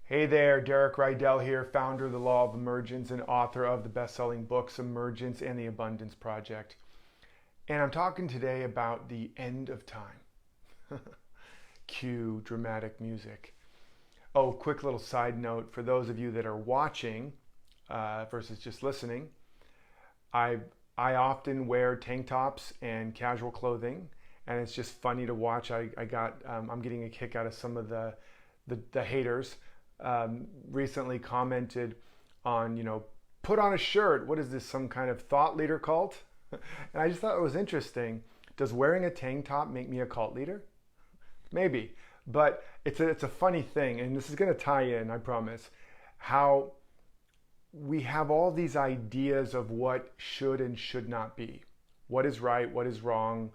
Hey there, Derek Rydall here, founder of the Law of Emergence and author of the best-selling books Emergence and the Abundance Project. And I'm talking today about the end of time. Cue dramatic music. Oh, quick little side note for those of you that are watching versus just listening. I often wear tank tops and casual clothing, and it's just funny to watch. I'm getting a kick out of some of the haters. Recently commented on, put on a shirt. What is this, some kind of thought leader cult? And I just thought it was interesting. Does wearing a tank top make me a cult leader? Maybe, but it's a funny thing, and this is going to tie in, I promise, how we have all these ideas of what should and should not be. What is right, what is wrong,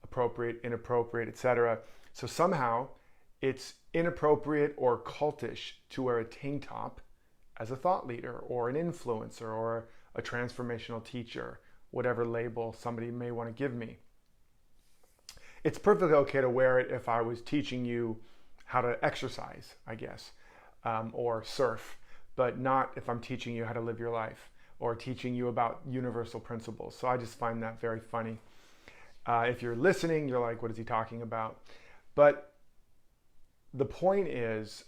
appropriate, inappropriate, etc. So somehow it's inappropriate or cultish to wear a tank top as a thought leader or an influencer or a transformational teacher, whatever label somebody may want to give me. It's perfectly okay to wear it if I was teaching you how to exercise, I guess, or surf, but not if I'm teaching you how to live your life or teaching you about universal principles. So I just find that very funny. If you're listening, you're like, what is he talking about? But the point is,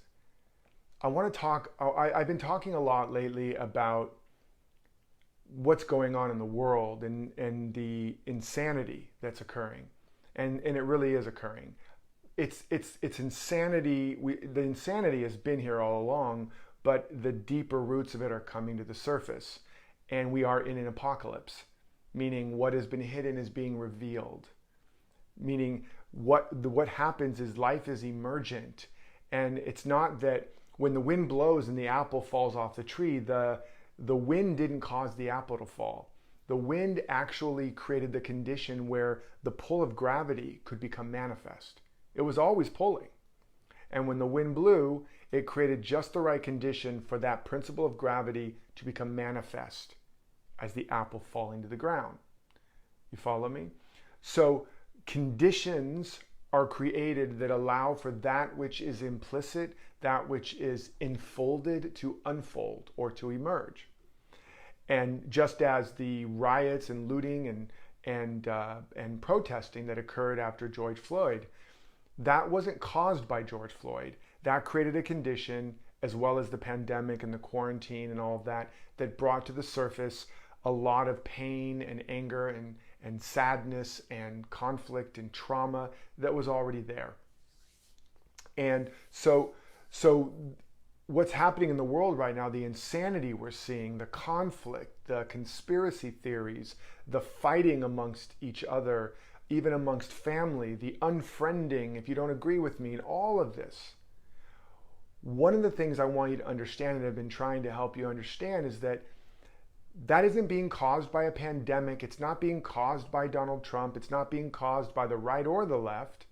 I've been talking a lot lately about what's going on in the world and the insanity that's occurring. And it really is occurring. It's insanity. The insanity has been here all along, but the deeper roots of it are coming to the surface. And we are in an apocalypse, meaning what has been hidden is being revealed. Meaning what happens is life is emergent, and it's not that when the wind blows and the apple falls off the tree, the wind didn't cause the apple to fall. The wind actually created the condition where the pull of gravity could become manifest. It was always pulling, and when the wind blew, it created just the right condition for that principle of gravity to become manifest as the apple falling to the ground. You follow me? So conditions are created that allow for that which is implicit, that which is enfolded to unfold or to emerge. And just as the riots and looting and protesting that occurred after George Floyd, that wasn't caused by George Floyd. That created a condition, as well as the pandemic and the quarantine and all of that, that brought to the surface a lot of pain and anger and sadness and conflict and trauma that was already there. And so what's happening in the world right now, the insanity we're seeing, the conflict, the conspiracy theories, the fighting amongst each other, even amongst family, the unfriending if you don't agree with me, and all of this. One of the things I want you to understand, and I've been trying to help you understand, is that isn't being caused by a pandemic. It's not being caused by Donald Trump. It's not being caused by the right or the left.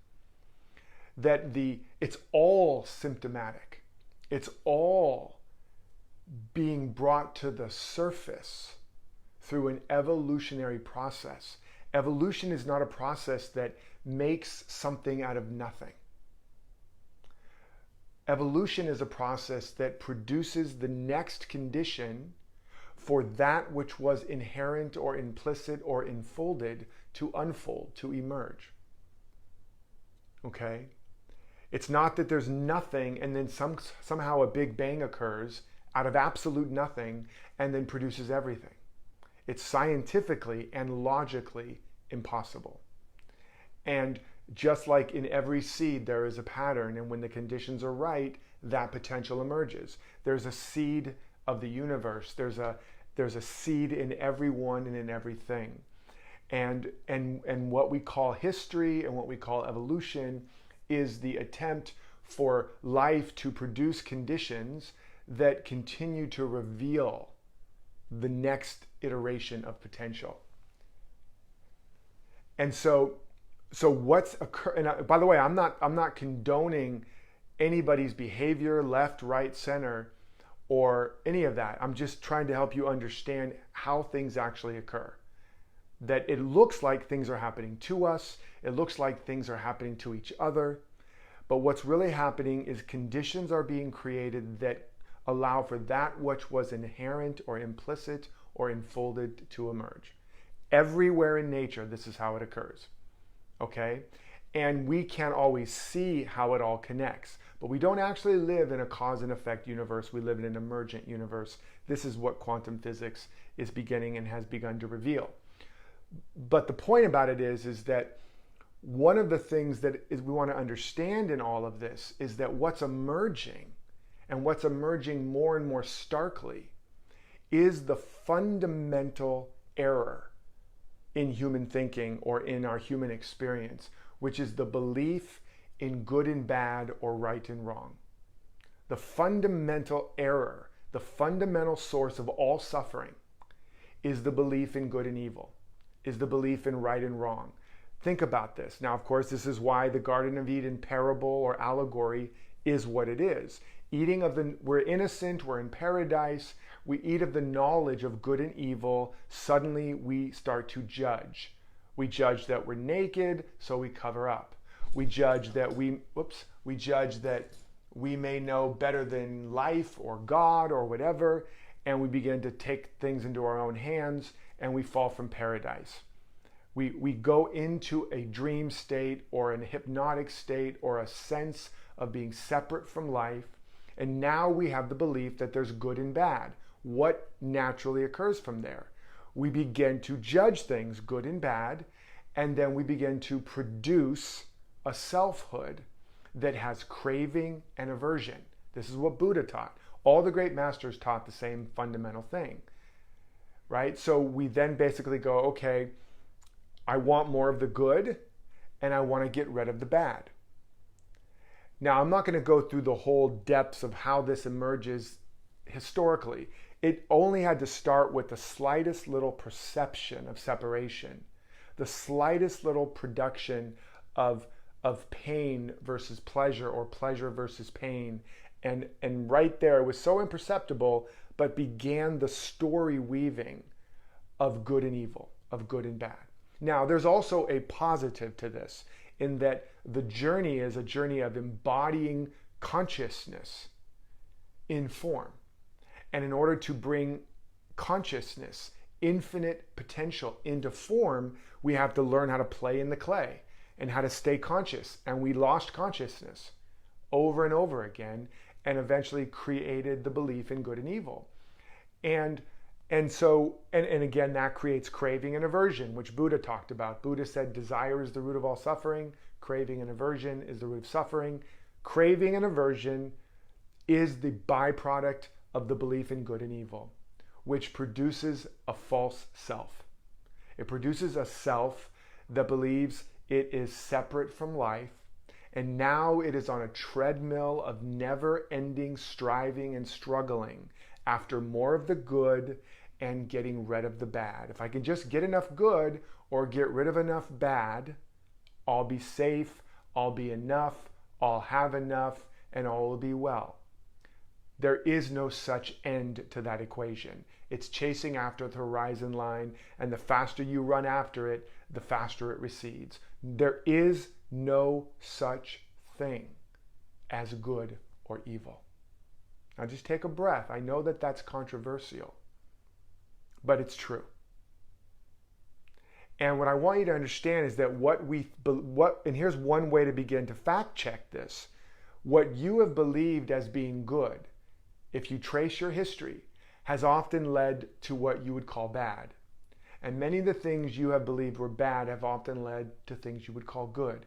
It's all symptomatic. It's all being brought to the surface through an evolutionary process. Evolution is not a process that makes something out of nothing. Evolution is a process that produces the next condition for that which was inherent or implicit or enfolded to unfold, to emerge. Okay? It's not that there's nothing and then somehow a big bang occurs out of absolute nothing and then produces everything. It's scientifically and logically impossible. And just like in every seed, there is a pattern, and when the conditions are right, that potential emerges. There's a seed of the universe. There's a seed in everyone and in everything. And what we call history and what we call evolution is the attempt for life to produce conditions that continue to reveal the next iteration of potential. And so what's occurring? And by the way, I'm not condoning anybody's behavior, left, right, center, or any of that. I'm just trying to help you understand how things actually occur. That it looks like things are happening to us. It looks like things are happening to each other. But what's really happening is conditions are being created that allow for that which was inherent or implicit or enfolded to emerge. Everywhere in nature, this is how it occurs. Okay? And we can't always see how it all connects. But we don't actually live in a cause and effect universe. We live in an emergent universe. This is what quantum physics is beginning and has begun to reveal. But the point about it is that one of the things that we want to understand in all of this is that what's emerging, and what's emerging more and more starkly, is the fundamental error in human thinking or in our human experience, which is the belief in good and bad or right and wrong. The fundamental error, the fundamental source of all suffering, is the belief in good and evil, is the belief in right and wrong. Think about this. Now, of course, this is why the Garden of Eden parable or allegory is what it is. We're innocent, we're in paradise, we eat of the knowledge of good and evil, suddenly we start to judge. We judge that we're naked, so we cover up. We judge that we may know better than life or God or whatever, and we begin to take things into our own hands, and we fall from paradise. We go into a dream state or a hypnotic state or a sense of being separate from life, and now we have the belief that there's good and bad. What naturally occurs from there? We begin to judge things, good and bad, and then we begin to produce a selfhood that has craving and aversion. This is what Buddha taught. All the great masters taught the same fundamental thing, right? So we then basically go, okay, I want more of the good and I want to get rid of the bad. Now, I'm not going to go through the whole depths of how this emerges historically. It only had to start with the slightest little perception of separation, the slightest little production of pain versus pleasure or pleasure versus pain. And right there, it was so imperceptible, but began the story weaving of good and evil, of good and bad. Now, there's also a positive to this, in that the journey is a journey of embodying consciousness in form. And in order to bring consciousness, infinite potential into form, we have to learn how to play in the clay and how to stay conscious. And we lost consciousness over and over again, and eventually created the belief in good and evil. And again, that creates craving and aversion, which Buddha talked about. Buddha said desire is the root of all suffering. Craving and aversion is the root of suffering. Craving and aversion is the byproduct of the belief in good and evil, which produces a false self. It produces a self that believes it is separate from life, and now it is on a treadmill of never-ending striving and struggling after more of the good and getting rid of the bad. If I can just get enough good or get rid of enough bad, I'll be safe, I'll be enough, I'll have enough, and all will be well. There is no such end to that equation. It's chasing after the horizon line, and the faster you run after it, the faster it recedes. There is no such thing as good or evil. Now just take a breath. I know that that's controversial, but it's true. And what I want you to understand is that and here's one way to begin to fact check this. What you have believed as being good, if you trace your history, has often led to what you would call bad. And many of the things you have believed were bad have often led to things you would call good.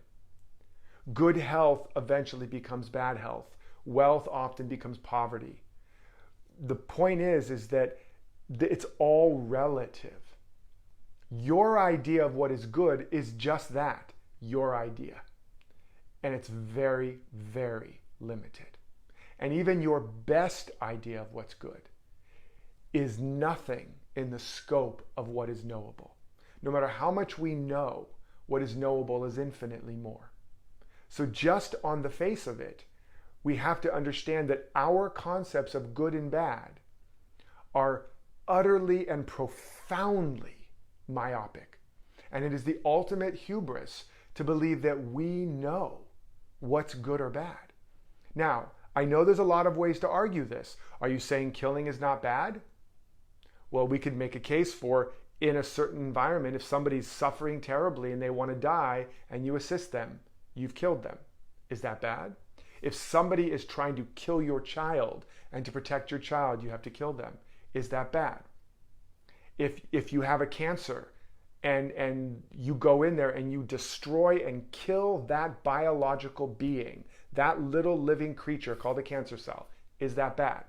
Good health eventually becomes bad health. Wealth often becomes poverty. The point is that it's all relative. Your idea of what is good is just that, your idea. And it's very, very limited. And even your best idea of what's good is nothing in the scope of what is knowable. No matter how much we know, what is knowable is infinitely more. So just on the face of it, we have to understand that our concepts of good and bad are utterly and profoundly myopic. And it is the ultimate hubris to believe that we know what's good or bad. Now, I know there's a lot of ways to argue this. Are you saying killing is not bad? Well, we could make a case for, in a certain environment, if somebody's suffering terribly and they want to die and you assist them, you've killed them. Is that bad? If somebody is trying to kill your child and to protect your child, you have to kill them. Is that bad? If you have a cancer and you go in there and you destroy and kill that biological being, that little living creature called a cancer cell, is that bad?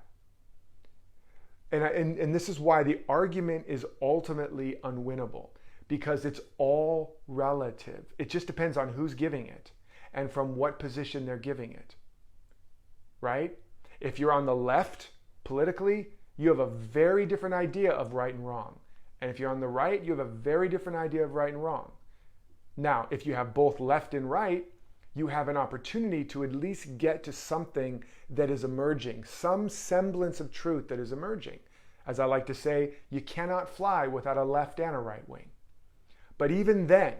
And this is why the argument is ultimately unwinnable, because it's all relative. It just depends on who's giving it and from what position they're giving it, right? If you're on the left politically, you have a very different idea of right and wrong. And if you're on the right, you have a very different idea of right and wrong. Now, if you have both left and right, you have an opportunity to at least get to something that is emerging, some semblance of truth that is emerging. As I like to say, you cannot fly without a left and a right wing. But even then,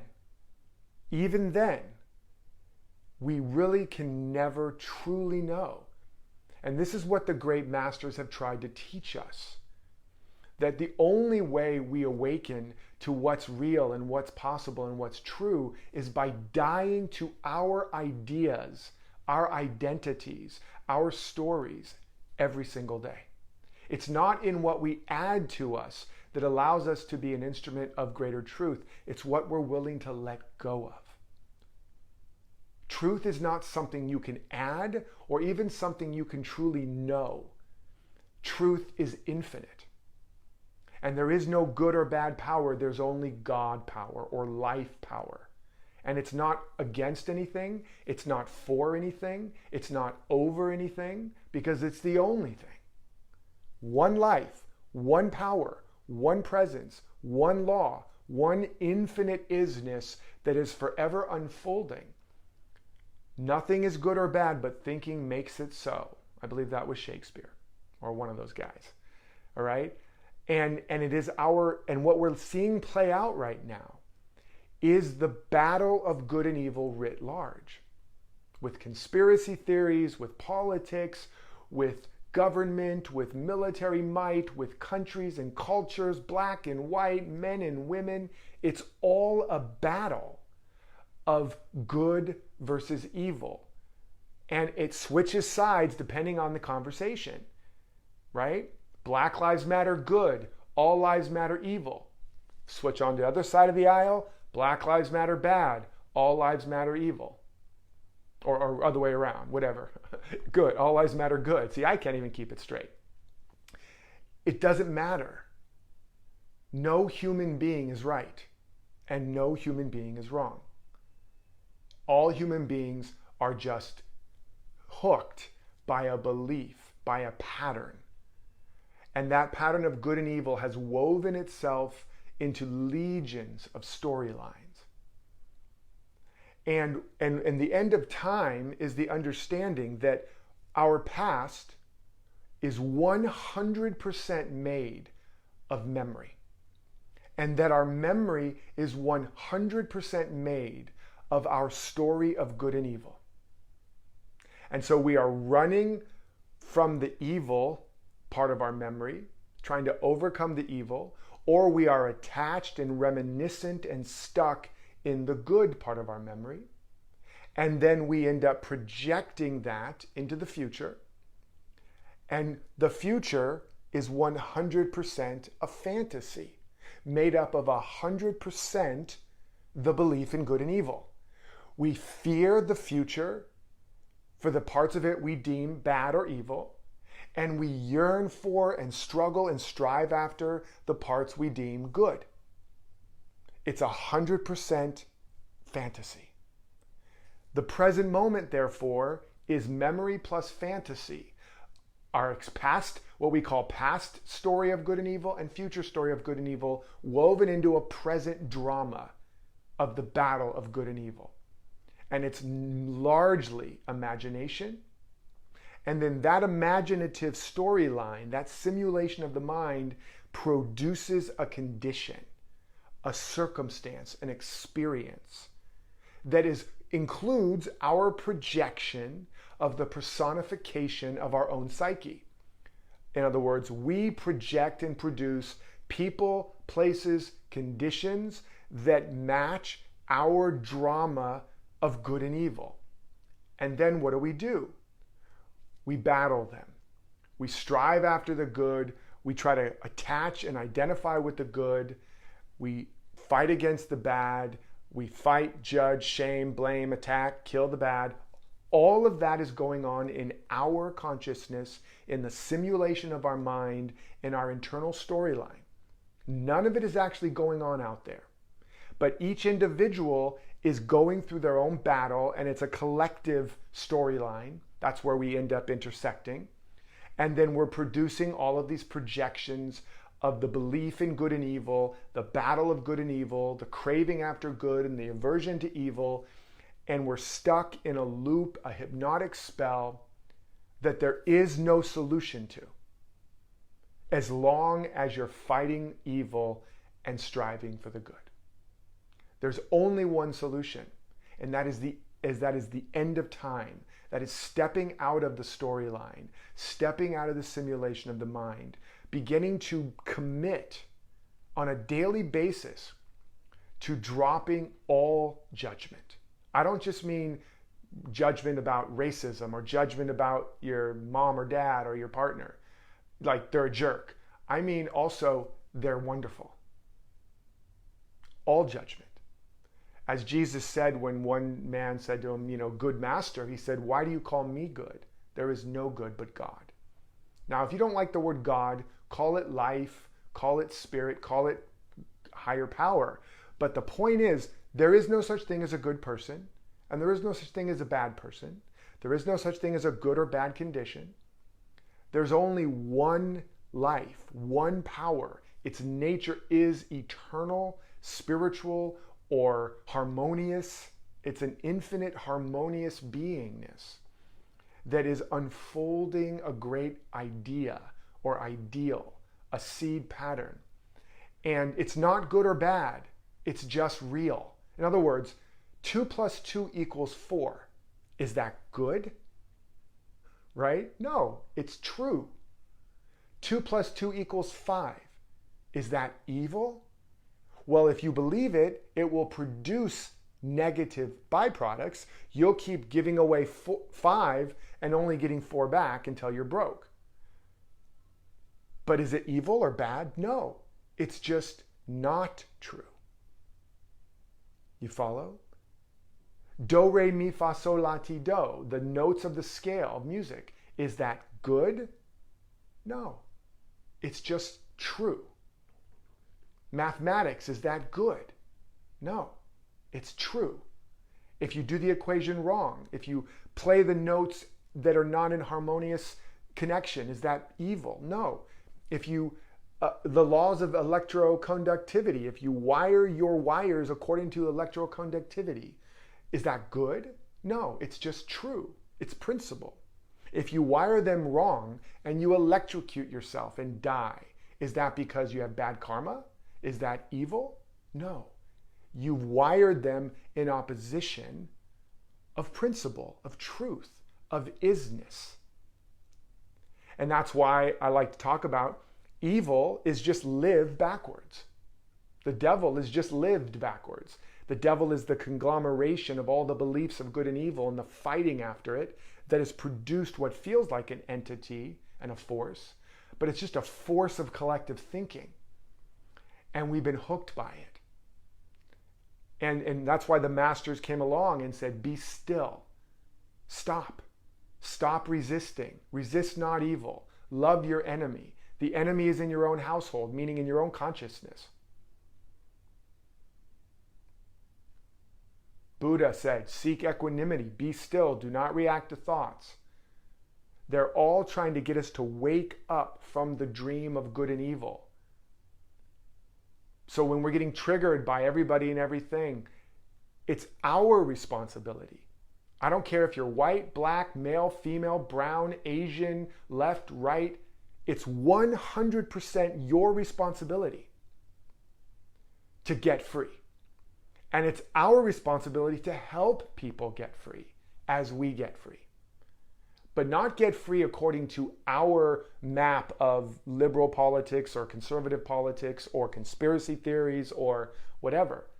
we really can never truly know. And this is what the great masters have tried to teach us. That the only way we awaken to what's real and what's possible and what's true is by dying to our ideas, our identities, our stories every single day. It's not in what we add to us that allows us to be an instrument of greater truth. It's what we're willing to let go of. Truth is not something you can add or even something you can truly know. Truth is infinite. And there is no good or bad power. There's only God power or life power. And it's not against anything. It's not for anything. It's not over anything, because it's the only thing. One life, one power, one presence, one law, one infinite isness that is forever unfolding. Nothing is good or bad, but thinking makes it so. I believe that was Shakespeare or one of those guys. All right? And it is what we're seeing play out right now is the battle of good and evil writ large. With conspiracy theories, with politics, with government, with military might, with countries and cultures, black and white, men and women. It's all a battle of good versus evil. And it switches sides depending on the conversation, right? Black lives matter, good. All lives matter, evil. Switch on the other side of the aisle, Black lives matter, bad. All lives matter, evil. Or other way around, whatever. Good. All lives matter, good. See, I can't even keep it straight. It doesn't matter. No human being is right, and no human being is wrong. All human beings are just hooked by a belief, by a pattern. And that pattern of good and evil has woven itself into legions of storylines. And the end of time is the understanding that our past is 100% made of memory. And that our memory is 100% made of our story of good and evil. And so we are running from the evil part of our memory, trying to overcome the evil, or we are attached and reminiscent and stuck in the good part of our memory. And then we end up projecting that into the future. And the future is 100% a fantasy, made up of 100% the belief in good and evil. We fear the future for the parts of it we deem bad or evil, and we yearn for and struggle and strive after the parts we deem good. It's 100% fantasy. The present moment, therefore, is memory plus fantasy. Our past, what we call past story of good and evil, and future story of good and evil, woven into a present drama of the battle of good and evil. And it's largely imagination. And then that imaginative storyline, that simulation of the mind, produces a condition, a circumstance, an experience that is includes our projection of the personification of our own psyche. In other words, we project and produce people, places, conditions that match our drama of good and evil. And then what do? We battle them. We strive after the good. We try to attach and identify with the good. We fight against the bad. We fight, judge, shame, blame, attack, kill the bad. All of that is going on in our consciousness, in the simulation of our mind, in our internal storyline. None of it is actually going on out there. But each individual is going through their own battle, and it's a collective storyline. That's where we end up intersecting. And then we're producing all of these projections of the belief in good and evil, the battle of good and evil, the craving after good and the aversion to evil. And we're stuck in a loop, a hypnotic spell that there is no solution to, as long as you're fighting evil and striving for the good. There's only one solution, and that is the end of time. That is stepping out of the storyline, stepping out of the simulation of the mind, beginning to commit on a daily basis to dropping all judgment. I don't just mean judgment about racism or judgment about your mom or dad or your partner, like they're a jerk. I mean also they're wonderful. All judgment. As Jesus said when one man said to him, good master, he said, why do you call me good? There is no good but God. Now, if you don't like the word God, call it life, call it spirit, call it higher power. But the point is, there is no such thing as a good person, and there is no such thing as a bad person. There is no such thing as a good or bad condition. There's only one life, one power. Its nature is eternal, spiritual, or harmonious. It's an infinite harmonious beingness that is unfolding a great idea or ideal, a seed pattern. And it's not good or bad. It's just real. In other words, 2 + 2 = 4. Is that good? Right? No, it's true. 2 + 2 = 5. Is that evil? Well, if you believe it, it will produce negative byproducts. You'll keep giving away 5 and only getting 4 back until you're broke. But is it evil or bad? No, it's just not true. You follow? Do, re, mi, fa, sol, la, ti, do, the notes of the scale of music. Is that good? No, it's just true. Mathematics, is that good? No, it's true. If you do the equation wrong, if you play the notes that are not in harmonious connection, is that evil? No. If you, the laws of electroconductivity, if you wire your wires according to electroconductivity, is that good? No, it's just true. It's principle. If you wire them wrong and you electrocute yourself and die, is that because you have bad karma? Is that evil? No. You wired them in opposition of principle, of truth, of isness. And that's why I like to talk about evil is just lived backwards. The devil is just lived backwards. The devil is the conglomeration of all the beliefs of good and evil and the fighting after it that has produced what feels like an entity and a force, but it's just a force of collective thinking. And we've been hooked by it. And that's why the masters came along and said, be still. Stop. Stop resisting. Resist not evil. Love your enemy. The enemy is in your own household, meaning in your own consciousness. Buddha said, seek equanimity. Be still. Do not react to thoughts. They're all trying to get us to wake up from the dream of good and evil. So when we're getting triggered by everybody and everything, it's our responsibility. I don't care if you're white, black, male, female, brown, Asian, left, right. It's 100% your responsibility to get free. And it's our responsibility to help people get free as we get free. But not get free according to our map of liberal politics or conservative politics or conspiracy theories or whatever,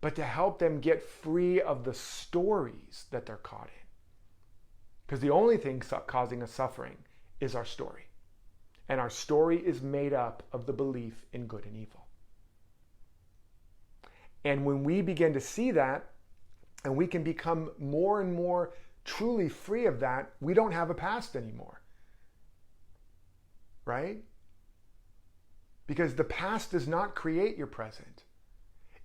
but to help them get free of the stories that they're caught in. Because the only thing causing us suffering is our story. And our story is made up of the belief in good and evil. And when we begin to see that, and we can become more and more truly free of that, we don't have a past anymore. Right? Because the past does not create your present.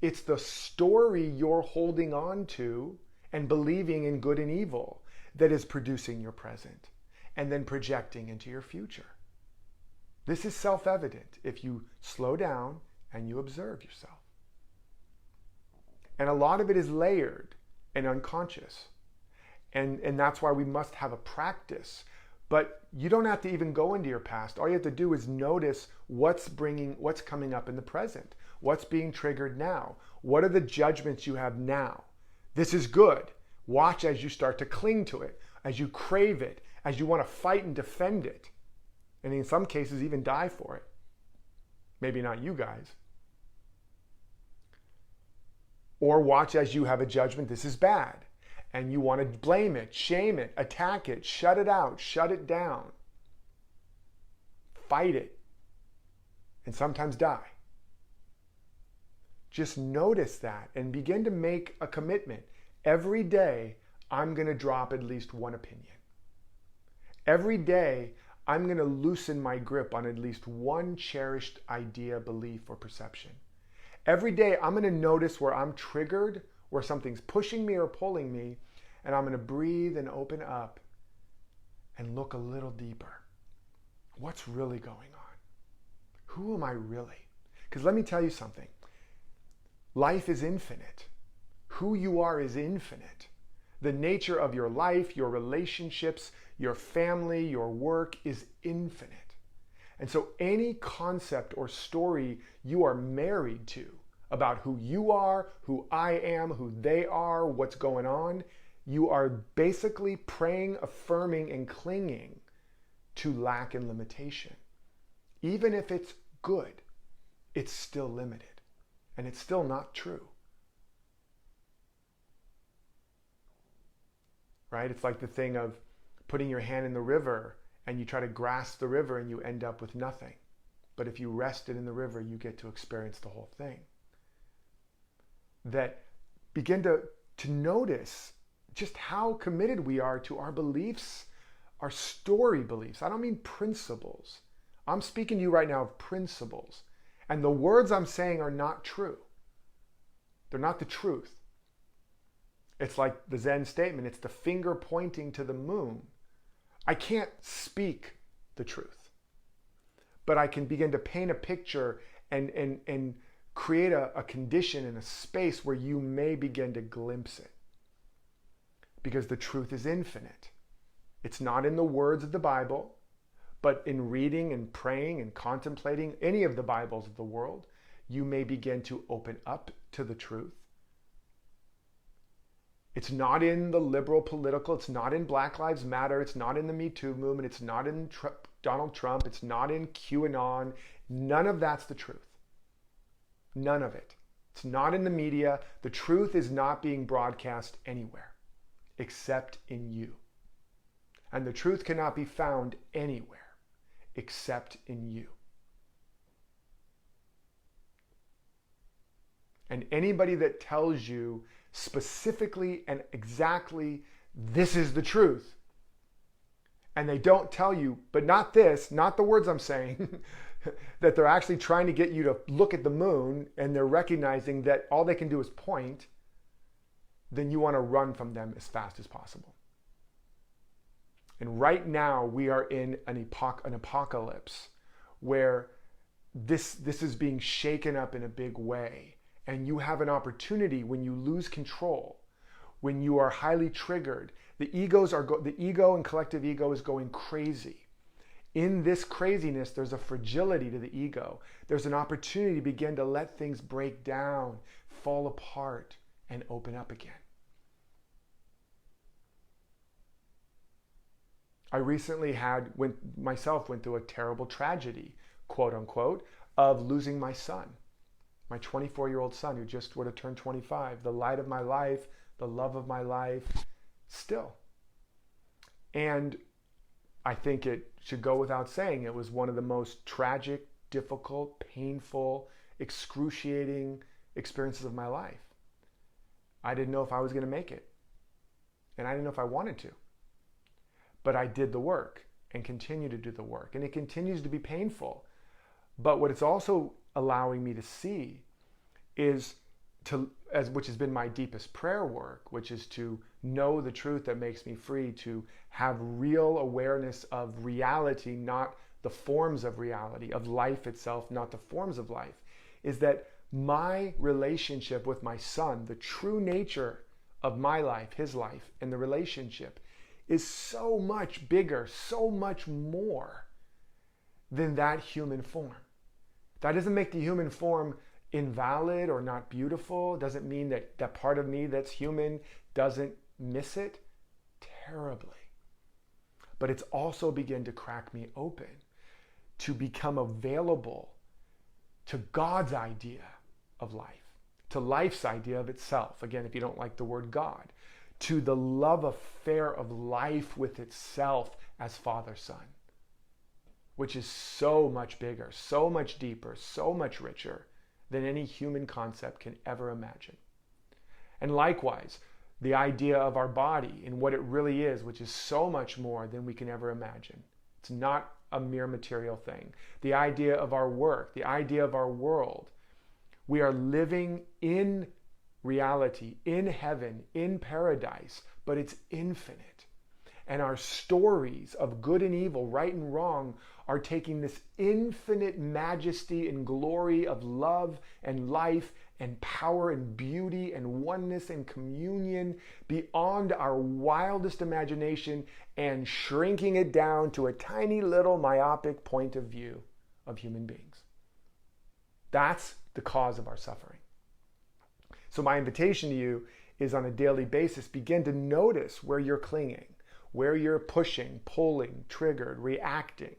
It's the story you're holding on to and believing in good and evil that is producing your present and then projecting into your future. This is self-evident if you slow down and you observe yourself. And a lot of it is layered and unconscious. And that's why we must have a practice. But you don't have to even go into your past. All you have to do is notice what's coming up in the present. What's being triggered now? What are the judgments you have now? This is good. Watch as you start to cling to it, as you crave it, as you want to fight and defend it. And in some cases, even die for it. Maybe not you guys. Or watch as you have a judgment, this is bad. And you want to blame it, shame it, attack it, shut it out, shut it down. Fight it. And sometimes die. Just notice that and begin to make a commitment. Every day, I'm going to drop at least one opinion. Every day, I'm going to loosen my grip on at least one cherished idea, belief, or perception. Every day, I'm going to notice where I'm triggered, where something's pushing me or pulling me, and I'm going to breathe and open up and look a little deeper. What's really going on? Who am I really? Because let me tell you something. Life is infinite. Who you are is infinite. The nature of your life, your relationships, your family, your work is infinite. And so any concept or story you are married to about who you are, who I am, who they are, what's going on, you are basically praying, affirming, and clinging to lack and limitation. Even if it's good, it's still limited. And it's still not true. Right? It's like the thing of putting your hand in the river and you try to grasp the river and you end up with nothing. But if you rest it in the river, you get to experience the whole thing. That begin to notice just how committed we are to our beliefs, our story beliefs. I don't mean principles. I'm speaking to you right now of principles. And the words I'm saying are not true. They're not the truth. It's like the Zen statement, it's the finger pointing to the moon. I can't speak the truth, but I can begin to paint a picture and create a condition and a space where you may begin to glimpse it. Because the truth is infinite. It's not in the words of the Bible, but in reading and praying and contemplating any of the Bibles of the world, you may begin to open up to the truth. It's not in the liberal political, it's not in Black Lives Matter, it's not in the Me Too movement, it's not in Donald Trump, it's not in QAnon. None of that's the truth. None of it. It's not in the media. The truth is not being broadcast anywhere except in you. And the truth cannot be found anywhere except in you. And anybody that tells you specifically and exactly this is the truth, and they don't tell you, but not this, not the words I'm saying, that they're actually trying to get you to look at the moon and they're recognizing that all they can do is point, then you want to run from them as fast as possible. And right now we are in an apocalypse where this is being shaken up in a big way. And you have an opportunity when you lose control, when you are highly triggered. The ego and collective ego is going crazy In this craziness, there's a fragility to the ego. There's an opportunity to begin to let things break down, fall apart, and open up again. I recently went through a terrible tragedy, quote unquote, of losing my son, my 24-year-old son who just would have turned 25, the light of my life, the love of my life, still. And I think it should go without saying, it was one of the most tragic, difficult, painful, excruciating experiences of my life. I didn't know if I was going to make it. And I didn't know if I wanted to. But I did the work and continue to do the work. And it continues to be painful. But what it's also allowing me to see is which has been my deepest prayer work, which is to know the truth that makes me free, to have real awareness of reality, not the forms of reality, of life itself, not the forms of life, is that my relationship with my son, the true nature of my life, his life, and the relationship is so much bigger, so much more than that human form. That doesn't make the human form invalid or not beautiful. It doesn't mean that that part of me that's human doesn't miss it terribly. But it's also begun to crack me open to become available to God's idea of life, to life's idea of itself. Again, if you don't like the word God, to the love affair of life with itself as Father-Son, which is so much bigger, so much deeper, so much richer than any human concept can ever imagine. And likewise, the idea of our body and what it really is, which is so much more than we can ever imagine. It's not a mere material thing. The idea of our work, the idea of our world. We are living in reality, in heaven, in paradise, but it's infinite. And our stories of good and evil, right and wrong, are taking this infinite majesty and glory of love and life and power and beauty and oneness and communion beyond our wildest imagination and shrinking it down to a tiny little myopic point of view of human beings. That's the cause of our suffering. So my invitation to you is, on a daily basis, begin to notice where you're clinging, where you're pushing, pulling, triggered, reacting,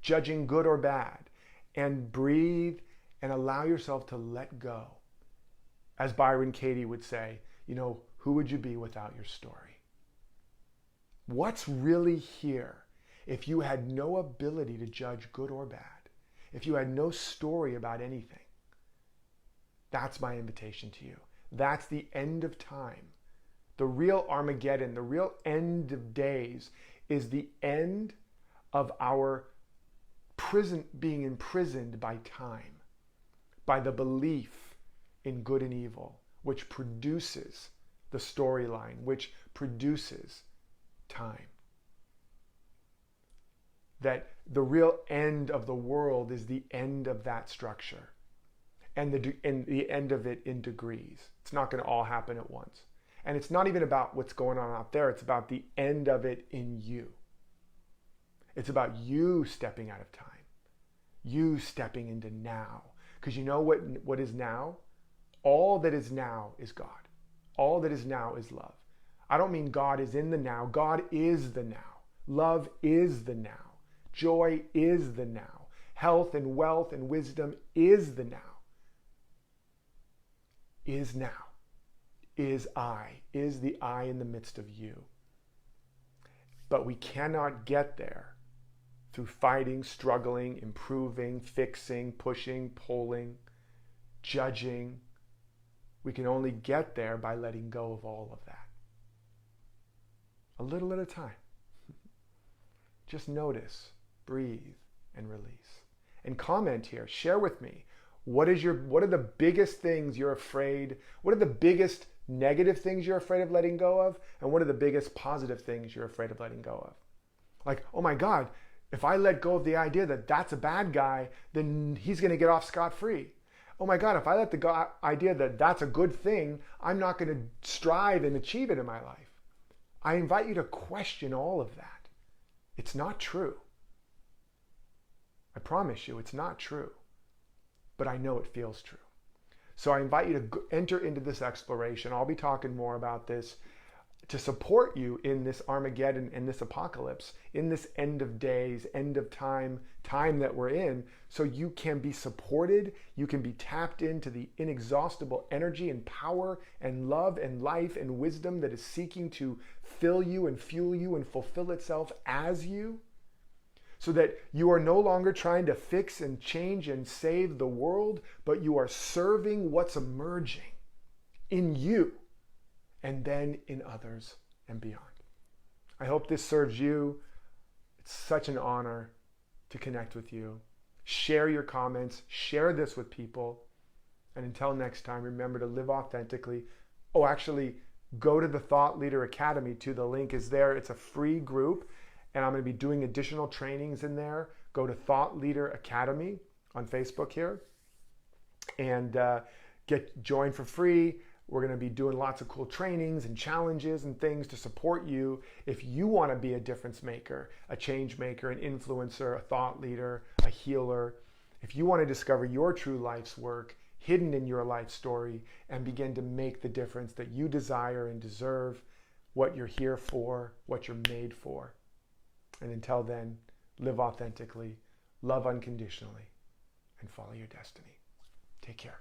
judging good or bad, and breathe and allow yourself to let go. As Byron Katie would say, who would you be without your story? What's really here if you had no ability to judge good or bad, if you had no story about anything? That's my invitation to you. That's the end of time. The real Armageddon, the real end of days, is the end of our being imprisoned by time, by the belief in good and evil, which produces the storyline, which produces time. That the real end of the world is the end of that structure, and the end of it in degrees. It's not going to all happen at once. And it's not even about what's going on out there. It's about the end of it in you. It's about you stepping out of time. You stepping into now. Because you know what is now? All that is now is God. All that is now is love. I don't mean God is in the now. God is the now. Love is the now. Joy is the now. Health and wealth and wisdom is the now. Is now. Is the I in the midst of you. But we cannot get there through fighting, struggling, improving, fixing, pushing, pulling, judging. We can only get there by letting go of all of that. A little at a time. Just notice, breathe, and release. And comment here. Share with me. What are the biggest things you're afraid? What are the biggest negative things you're afraid of letting go of? And what are the biggest positive things you're afraid of letting go of? Like, oh my God, if I let go of the idea that that's a bad guy, then he's going to get off scot-free. Oh my God, if I let the idea that that's a good thing, I'm not going to strive and achieve it in my life. I invite you to question all of that. It's not true. I promise you, it's not true, but I know it feels true. So I invite you to enter into this exploration. I'll be talking more about this to support you in this Armageddon, in this apocalypse, in this end of days, end of time that we're in, so you can be supported, you can be tapped into the inexhaustible energy and power and love and life and wisdom that is seeking to fill you and fuel you and fulfill itself as you, so that you are no longer trying to fix and change and save the world, but you are serving what's emerging in you and then in others and beyond. I hope this serves you. It's such an honor to connect with you. Share your comments, share this with people. And until next time, remember to live authentically. Oh, actually, go to the Thought Leader Academy too. The link is there. It's a free group, and I'm going to be doing additional trainings in there. Go to Thought Leader Academy on Facebook here and join for free. We're going to be doing lots of cool trainings and challenges and things to support you if you want to be a difference maker, a change maker, an influencer, a thought leader, a healer. If you want to discover your true life's work hidden in your life story and begin to make the difference that you desire and deserve, what you're here for, what you're made for. And until then, live authentically, love unconditionally, and follow your destiny. Take care.